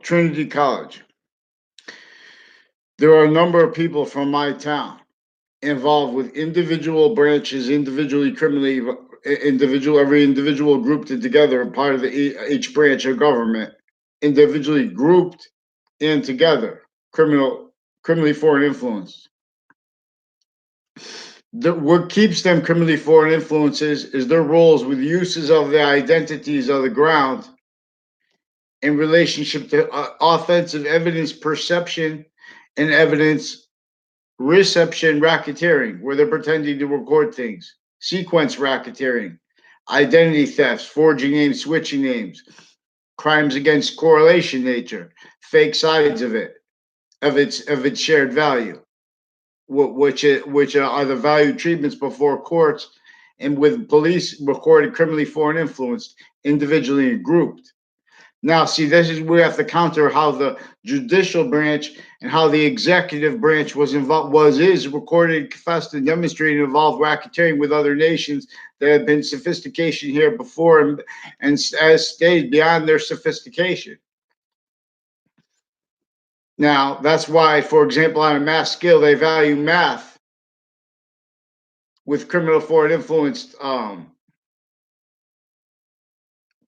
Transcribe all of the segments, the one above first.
Trinity College. There are a number of people from my town involved with individual branches, individually criminally, every individual grouped it together, part of each branch of government, individually grouped and together, criminally foreign influence. What keeps them criminally foreign influences is their roles with uses of the identities of the ground in relationship to offensive evidence perception and evidence reception racketeering, where they're pretending to record things, sequence racketeering, identity thefts, forging names, switching names, crimes against correlation nature, fake sides of it, of its shared value, which are the value treatments before courts and with police recorded criminally foreign influenced individually and grouped. Now, see, this is we have to counter how the judicial branch and how the executive branch was involved, is recorded, confessed, and demonstrated involved racketeering with other nations that have been sophistication here before and has stayed beyond their sophistication. Now, that's why, for example, on a math scale, they value math with criminal foreign influenced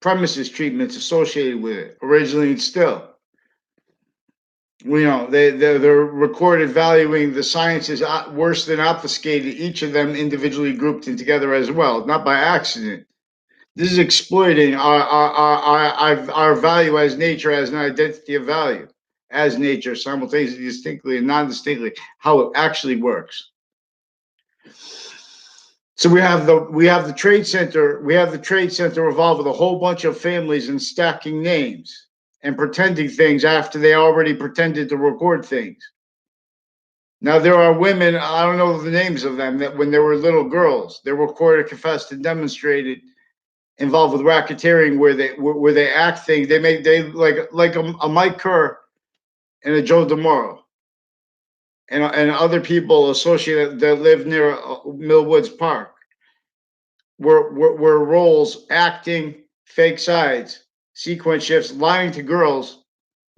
premises treatments associated with it, originally and still. They're recorded valuing the sciences worse than obfuscated, each of them individually grouped and together as well, not by accident. This is exploiting our value as nature, as an identity of value, as nature, simultaneously, distinctly, and non-distinctly, how it actually works. So we have the trade center. We have the trade center involved with a whole bunch of families and stacking names and pretending things after they already pretended to record things. Now there are women, I don't know the names of them, that when they were little girls, they recorded, confessed, and demonstrated involved with racketeering, where they act things. They like a Mike Kerr and a Joe DeMoro and other people associated that live near Millwoods Park. Were roles, acting, fake sides, sequence shifts, lying to girls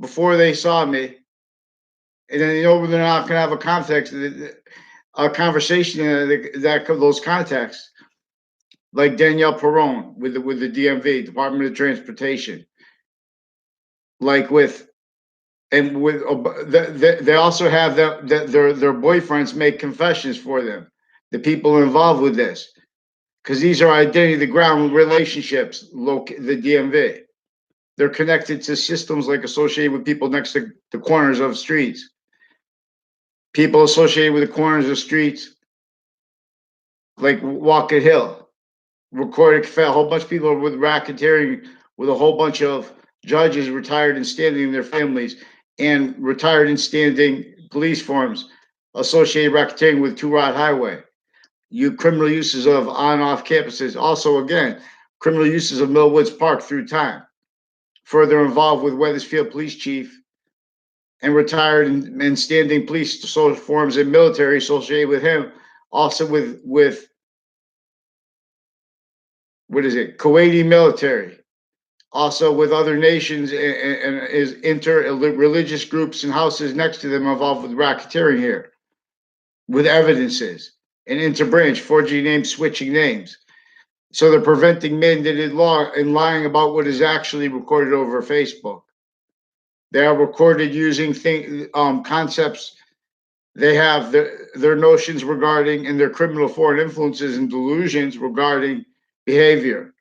before they saw me, and then they're not going to have a conversation that those contexts, like Danielle Perron with the DMV, Department of Transportation, like they also have their boyfriends make confessions for them, the people involved with this, because these are identity the ground relationships. The DMV, they're connected to systems like associated with people next to the corners of streets, people associated with the corners of streets, like Walcott Hill, recorded a whole bunch of people with racketeering, with a whole bunch of judges retired and standing in their families, and retired and standing police forms associated racketeering with Two Rod Highway. Criminal uses of on-off campuses. Also, again, criminal uses of Millwoods Park through time. Further involved with Wethersfield Police Chief and retired and standing police forms and military associated with him. Also with what is it? Kuwaiti military. Also with other nations and is religious groups and houses next to them involved with racketeering here, with evidences and interbranch, forging names, switching names. So they're preventing mandated law and lying about what is actually recorded over Facebook. They are recorded using concepts. They have their notions regarding and their criminal foreign influences and delusions regarding behavior,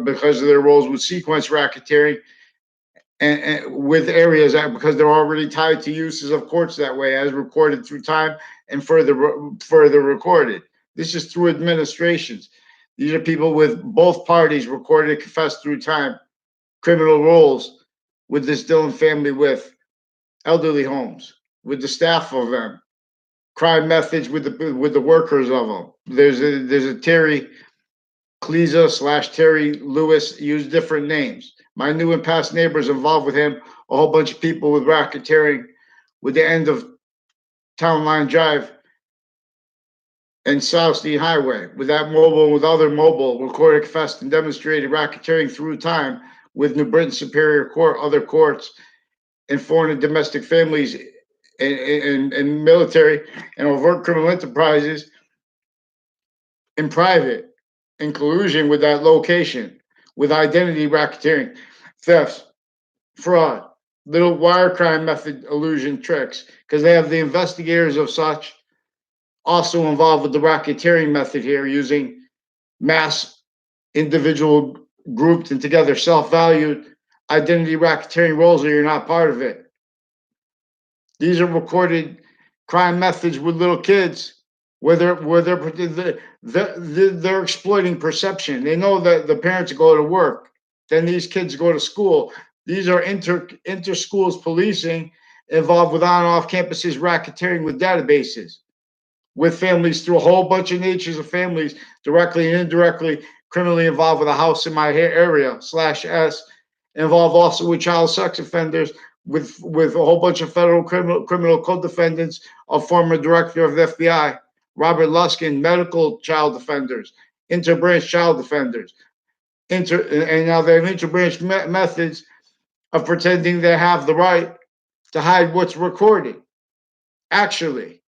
because of their roles with sequence racketeering and with areas because they're already tied to uses of courts that way, as recorded through time and further recorded. This is through administrations. These are people with both parties recorded and confessed through time, criminal roles with this Dillon family, with elderly homes, with the staff of them, crime methods with the workers of them. There's a Terry Cleza / Terry Lewis, use different names. My new and past neighbors involved with him, a whole bunch of people with racketeering with the end of Town Line Drive and South Street Highway, with that mobile and with other mobile, recorded, confessed, and demonstrated racketeering through time with New Britain Superior Court, other courts, in foreign and domestic families and military and overt criminal enterprises in private, in collusion with that location, with identity racketeering, thefts, fraud, little wire crime method illusion tricks, because they have the investigators of such also involved with the racketeering method here, using mass individual grouped and together self-valued identity racketeering roles, or you're not part of it. These are recorded crime methods with little kids where they're exploiting perception. They know that the parents go to work, then these kids go to school. These are inter schools policing involved with on and off campuses racketeering with databases, with families through a whole bunch of natures of families, directly and indirectly criminally involved with a house in my area /S, involved also with child sex offenders, with a whole bunch of federal criminal co-defendants, a former director of the FBI, Robert Luskin, medical child offenders, interbranch child offenders, and now they have interbranch methods of pretending they have the right to hide what's recorded. Actually,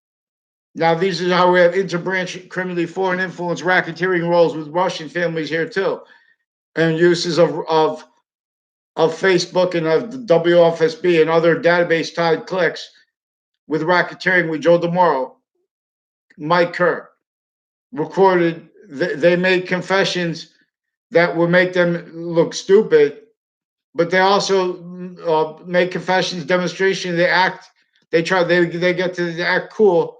now these are how we have interbranch criminally foreign influence racketeering roles with Russian families here too, and uses of Facebook and of the WFSB and other database tied clicks with racketeering with Joe DeMoro, Mike Kerr, recorded. They made confessions that would make them look stupid, but they also make confessions, demonstration. They get to act cool.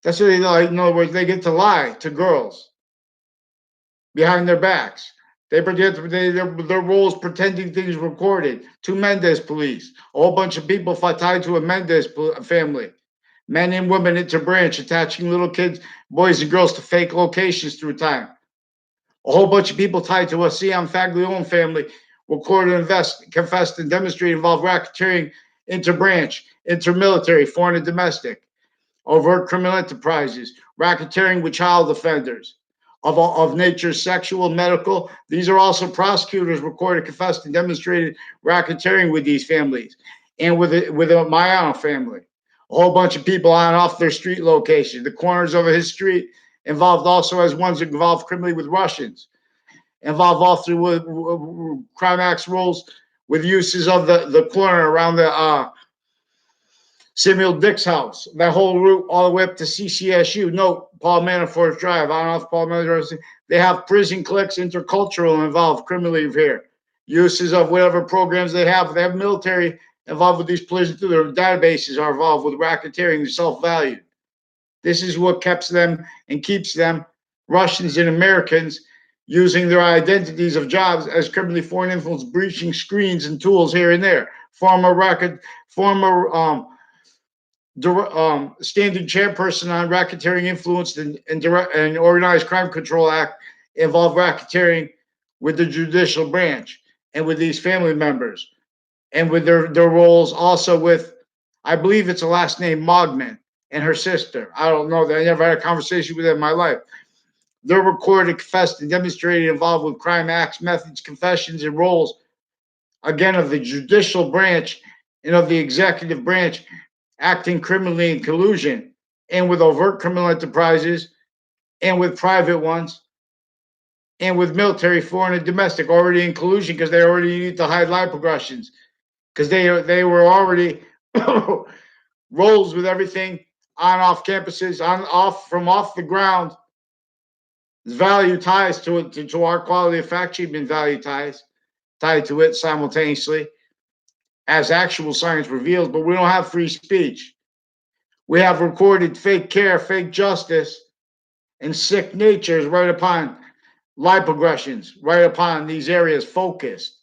That's what they like. In other words, they get to lie to girls behind their backs. Their roles pretending things recorded. Two Mendez police, a whole bunch of people tied to a Mendez family, men and women interbranch, attaching little kids, boys and girls to fake locations through time. A whole bunch of people tied to a Siam Faglione family, recorded, confessed, and demonstrated involved racketeering, interbranch, intermilitary, foreign and domestic, overt criminal enterprises, racketeering with child offenders of nature sexual, medical. These are also prosecutors recorded, confessed, and demonstrated racketeering with these families and with a Mayano family. A whole bunch of people on off their street location, the corners of his street, involved also as ones involved criminally with Russians, involved all through crime acts roles with uses of the corner around the Samuel Dick's house, that whole route all the way up to CCSU. No, Paul Manafort Drive. I don't know if Paul Manafort. They have prison cliques, intercultural involved criminally here. Uses of whatever programs they have. They have military involved with these prisons. Their databases are involved with racketeering, self-valued. This is what keeps them and keeps them, Russians and Americans, using their identities of jobs as criminally foreign influence, breaching screens and tools here and there. Former standing chairperson on racketeering influenced and organized crime control act involved racketeering with the judicial branch and with these family members and with their roles also with, I believe it's a last name, Mogman, and her sister. I don't know. I never had a conversation with them in my life. They're recorded, confessed, and demonstrated involved with crime acts, methods, confessions, and roles, again, of the judicial branch and of the executive branch, acting criminally in collusion and with overt criminal enterprises and with private ones and with military, foreign, and domestic, already in collusion because they already need to hide lie progressions because they were already roles with everything on off campuses, on off from off the ground. Value ties to it, to our quality of fact treatment value ties tied to it simultaneously as actual science reveals, but we don't have free speech. We have recorded fake care, fake justice, and sick natures right upon lie progressions, right upon these areas focused.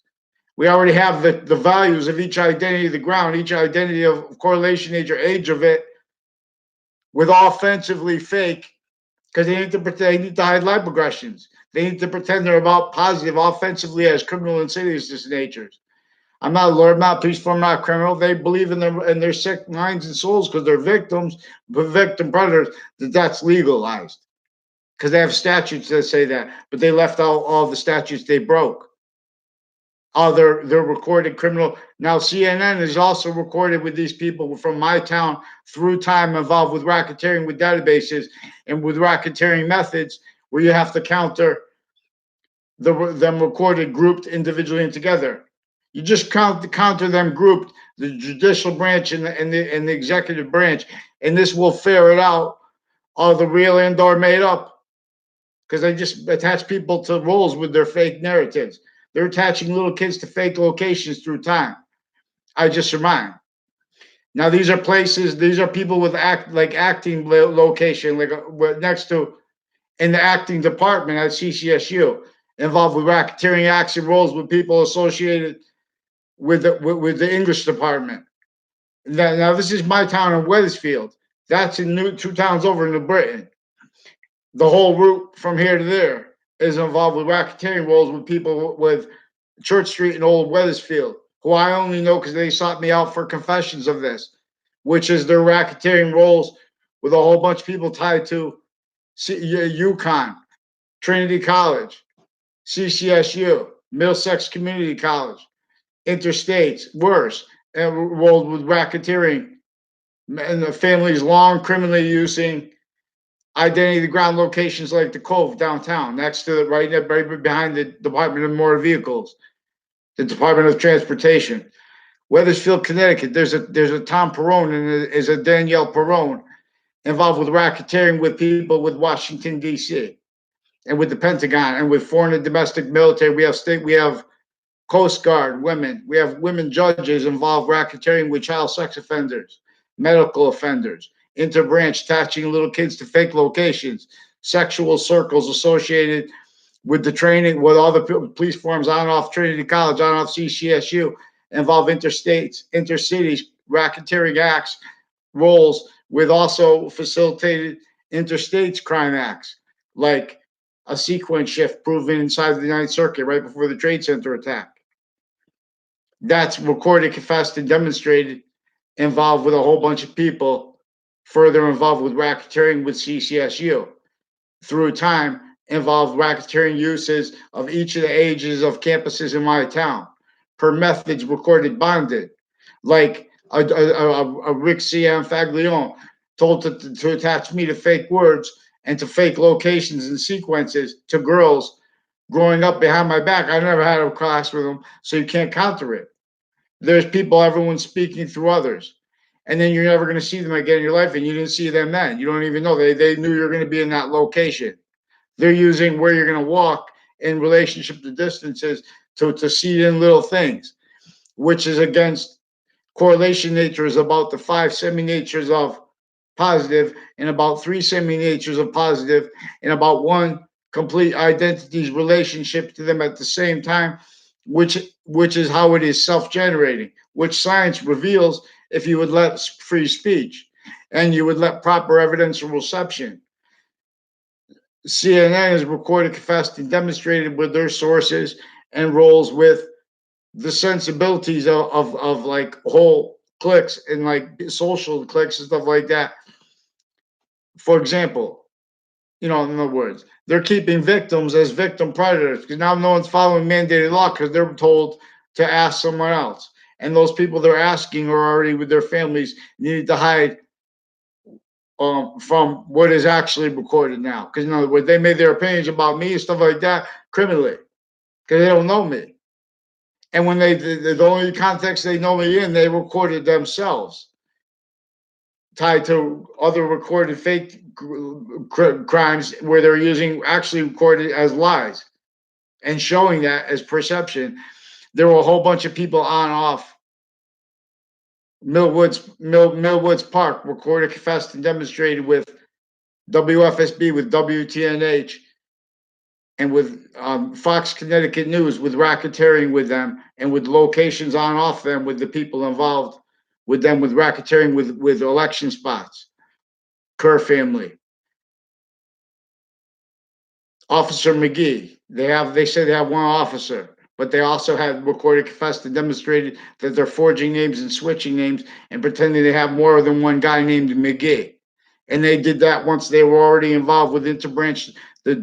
We already have the values of each identity of the ground, each identity of correlation age or age of it, with offensively fake, because they need to hide lie progressions. They need to pretend they're about positive offensively as criminal insidiousness natures. I'm not a lawyer, I'm not peaceful, I'm not a criminal. They believe in their sick minds and souls because they're victims, but victim predators, that's legalized. Because they have statutes that say that, but they left out all the statutes they broke. They're recorded criminal. Now CNN is also recorded with these people from my town through time involved with racketeering with databases and with racketeering methods where you have to counter them recorded grouped individually and together. You just counter them grouped, the judicial branch and the executive branch, and this will ferret out are the real and or made up, because they just attach people to roles with their fake narratives. They're attaching little kids to fake locations through time. I just remind. Now these are places. These are people with acting location, next to in the acting department at CCSU, involved with racketeering acts and roles with people associated with the English department. Now this is my town in Wethersfield. That's in two towns over in New Britain. The whole route from here to there is involved with racketeering roles with people with Church Street and Old Wethersfield, who I only know because they sought me out for confessions of this, which is their racketeering roles with a whole bunch of people tied to UConn, Trinity College, CCSU, Middlesex Community College, interstates, worse, and rolled with racketeering, and the families long criminally using identity ground locations like the Cove downtown, next to the right behind the Department of Motor Vehicles, the Department of Transportation. Wethersfield, Connecticut, there's a Tom Perone and there's a Danielle Perone involved with racketeering with people with Washington, D.C., and with the Pentagon and with foreign and domestic military. We have Coast Guard women. We have women judges involved racketeering with child sex offenders, medical offenders, interbranch attaching little kids to fake locations, sexual circles associated with the training, with all the police forms on and off Trinity College, on and off CCSU, involve interstates, intercities, racketeering acts, roles with also facilitated interstates crime acts, like a sequence shift proven inside the Ninth Circuit right before the Trade Center attack. That's recorded, confessed, and demonstrated, involved with a whole bunch of people, further involved with racketeering with CCSU. Through time, involved racketeering uses of each of the ages of campuses in my town, per methods recorded bonded, like a Rick C.M. Faglione told to attach me to fake words and to fake locations and sequences to girls growing up behind my back. I never had a class with them, so you can't counter it. There's people, everyone's speaking through others. And then you're never going to see them again in your life, and you didn't see them then. You don't even know. They knew you're going to be in that location. They're using where you're going to walk in relationship to distances to see in little things, which is against correlation nature, is about the 5 semi-natures of positive and about 3 semi-natures of positive and about 1 complete identity's relationship to them at the same time, which is how it is self-generating, which science reveals if you would let free speech and you would let proper evidential reception. CNN has recorded, confessed, and demonstrated with their sources and roles with the sensibilities of like whole cliques and like social cliques and stuff like that. For example, in other words, they're keeping victims as victim predators because now no one's following mandated law because they're told to ask someone else. And those people they're asking are already with their families, need to hide from what is actually recorded now. Because in other words, they made their opinions about me and stuff like that criminally because they don't know me. And when the only context they know me in, they recorded themselves, tied to other recorded fake crimes where they're using actually recorded as lies and showing that as perception. There were a whole bunch of people on off Millwoods Park, recorded, confessed, and demonstrated with WFSB, with WTNH, and with Fox Connecticut News, with racketeering with them, and with locations on off them, with the people involved with them, with racketeering with election spots. Kerr family. Officer McGee. They say they have 1 officer, but they also have recorded, confessed, and demonstrated that they're forging names and switching names and pretending they have more than 1 guy named McGee. And they did that once they were already involved with interbranch, the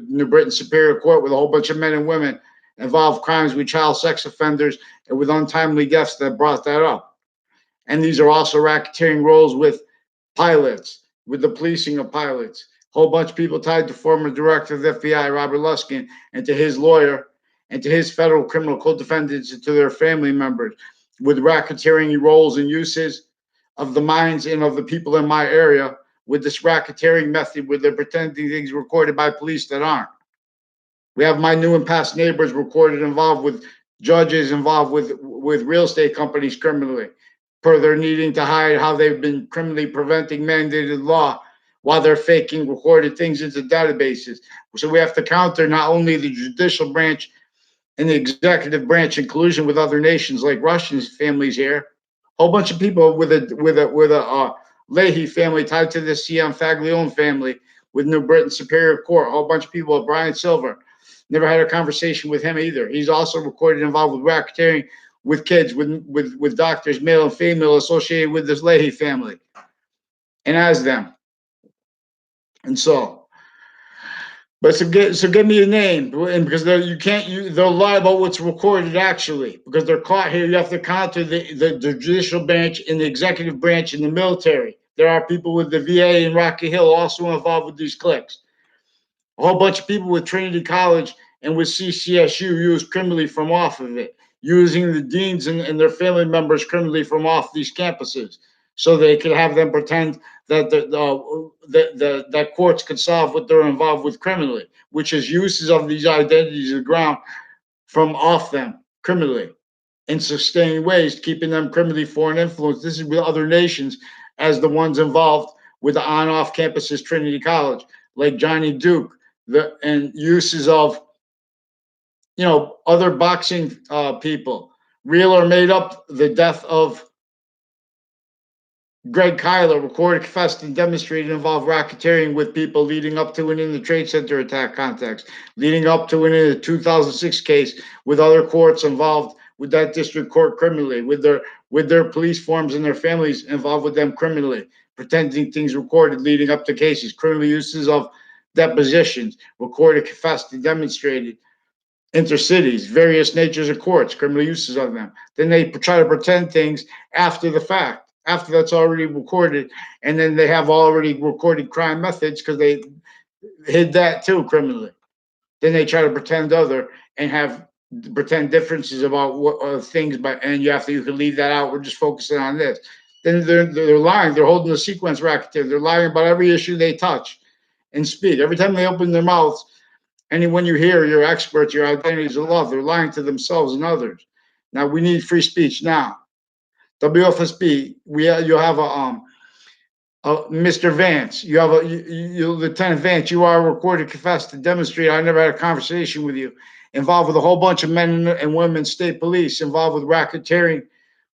New Britain Superior Court, with a whole bunch of men and women involved crimes with child sex offenders and with untimely deaths that brought that up. And these are also racketeering roles with pilots, with the policing of pilots. A whole bunch of people tied to former director of the FBI, Robert Luskin, and to his lawyer, and to his federal criminal co-defendants, and to their family members, with racketeering roles and uses of the minds and of the people in my area, with this racketeering method where they're pretending things recorded by police that aren't. We have my new and past neighbors recorded involved with judges involved with real estate companies criminally, per their needing to hide how they've been criminally preventing mandated law while they're faking recorded things into databases. So we have to counter not only the judicial branch and the executive branch in collusion with other nations like Russian families here, a whole bunch of people with a Leahy family tied to the Cian Faglione family with New Britain Superior Court, a whole bunch of people, Brian Silver. Never had a conversation with him either. He's also recorded involved with racketeering with kids, with doctors, male and female, associated with this Leahy family, and as them. And so, but give me a name, and because they'll lie about what's recorded actually, because they're caught here. You have to counter the judicial branch and the executive branch and the military. There are people with the VA in Rocky Hill also involved with these cliques. A whole bunch of people with Trinity College and with CCSU used criminally from off of it, using the deans and their family members criminally from off these campuses, so they could have them pretend that that courts could solve what they're involved with criminally, which is uses of these identities of the ground from off them criminally in sustained ways, keeping them criminally foreign influence. This is with other nations as the ones involved with the on-off campuses, Trinity College, like Johnny Duke, and uses of, other boxing people, real or made up, the death of Greg Kyler, recorded, confessed, and demonstrated involved racketeering with people leading up to and in the Trade Center attack context, leading up to and in the 2006 case with other courts involved with that district court criminally, with their police forms and their families involved with them criminally, pretending things recorded leading up to cases, criminal uses of depositions, recorded, confessed, and demonstrated, intercities, various natures of courts, criminal uses of them. Then they try to pretend things after the fact, after that's already recorded, and then they have already recorded crime methods because they hid that too criminally. Then they try to pretend other and have pretend differences about what things, and you can leave that out. We're just focusing on this. Then they're lying. They're holding a sequence racketeer. They're lying about every issue they touch and speak. Every time they open their mouths, anyone you hear, your experts, your identities of love, they're lying to themselves and others. Now we need free speech now. WFSB, you'll have Mr. Vance. You have Lieutenant Vance. You are recorded, confessed, to demonstrate. I never had a conversation with you. Involved with a whole bunch of men and women, state police, involved with racketeering,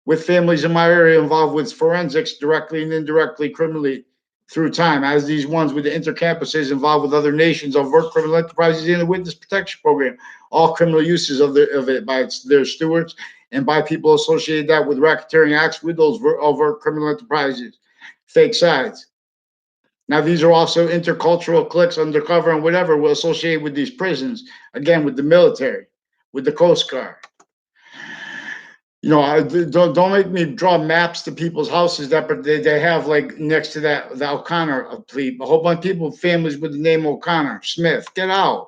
with families in my area, involved with forensics, directly and indirectly, criminally, through time, as these ones with the intercampuses involved with other nations, overt criminal enterprises in the witness protection program, all criminal uses of it by their stewards and by people associated that with racketeering acts with those overt criminal enterprises, fake sides. Now, these are also intercultural cliques, undercover and whatever, will associate with these prisons, again, with the military, with the Coast Guard. Don't make me draw maps to people's houses that they have, like next to that the O'Connor plea. A whole bunch of people, families with the name O'Connor, Smith. Get out.